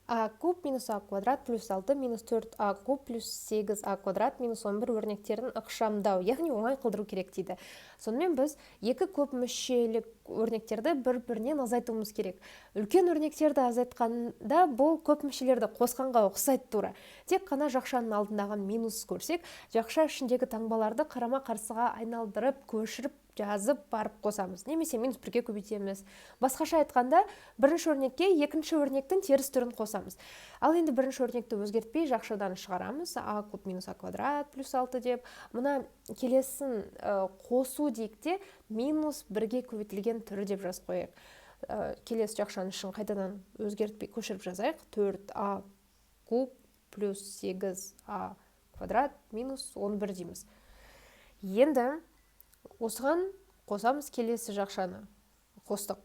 а куб минус а квадрат плюс 6 минус 4а куб плюс 8а квадрат минус 11 өрнектерін ықшамдау, яғни оңай қылдыру керек дейді. Сонымен біз екі көп мүшелік өрнектерді бір-бірінен азайтуымыз керек. Үлкен өрнектерді азайтқанда бұл көп мүшелерді қосқанға ұқсайды тура. Тек қана жақшаның алдындағы минус көрсек, жақша ішіндегі таңбаларды қарама-қарсыға айналдырып, көшіріп жазып барып қосамыз, немесе минус 1-ге көбейтеміз. Басқаша айтқанда, бірінші өрнекке екінші өрнектің теріс түрін қосамыз. Ал енді бірінші өрнекті өзгертпей жақшадан шығарамыз. А куб минус а квадрат плюс 6 деп. Мұна келесін қосу дейікте минус 1-ге көбейтілген түрі деп жаз қояйық. Келесі жақшаның ішін қайтадан өзгертпей көшіріп жазайық. 4а куб плюс 8а квадрат минус 11 дейміз. Енді осыған қосамыз келесі жақшаны. Қостық.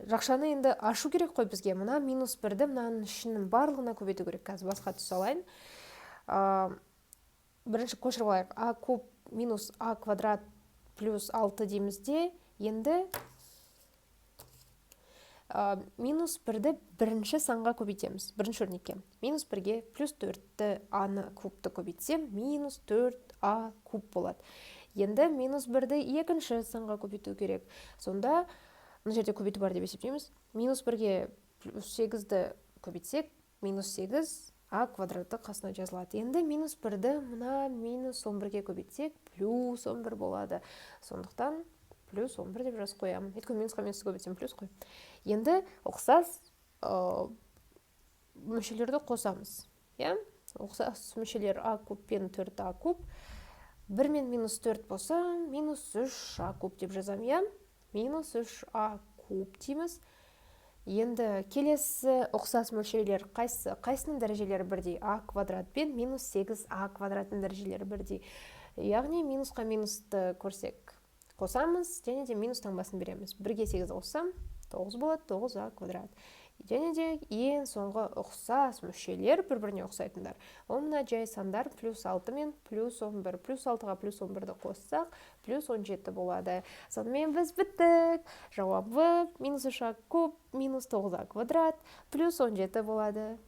Жақшаны енді ашу керек қой бізге. Мұна минус 1-ді мынаның ішінің барлығына көбейту керек. Қазір басқа түс алайын. Бірінші көшіріп алайық. А куб минус а квадрат плюс 6 деймізде, енді минус 1-ді бірінші санға көбейтеміз. Бірінші өрнекке. Минус 1-ге плюс 4-ті аны кубты көбейтсем, минус 4а куб болады. Енді минус 1-ді екінші санға көбейту керек. Сонда, мына жерде көбейту бар деп есептейміз. Минус 1-ге плюс 8-ді көбейтсек, минус 8а квадраты қасына жазылады. Енді минус 1-ді мұна минус 11-ге көбейтсек, плюс 11 болады. Сондықтан плюс 11 деп жаз қоямын. Өйткені минусқа минусты көбейтсем плюс қой. Енді ұқсас мүшелерді қосамыз. Ұқсас мүшелер а куб пен 4а куб. 1 мен минус 4 болса, минус 3а куб деп жазам, минус 3а куб дейміз. Енді келесі ұқсас мөлшерлер қайсының дәрежелері бірдей? А квадрат пен минус 8а квадраттың дәрежелері бірдей. Яғни минусқа минусты көрсек қосамыз, және де минус таңбасын береміз. 1-ге 8 қоссам, 9 болады, 9а квадрат. Және де ең соңғы ұқсас мүшелер бір-біріне ұқсайтындар. Мына жай сандар плюс 6 мен плюс 11. Плюс 6-ға плюс 11-ді қоссақ, плюс 17 болады. Сонымен біз біттік. Жауабы минус 3а куб минус 9а квадрат плюс 17 болады.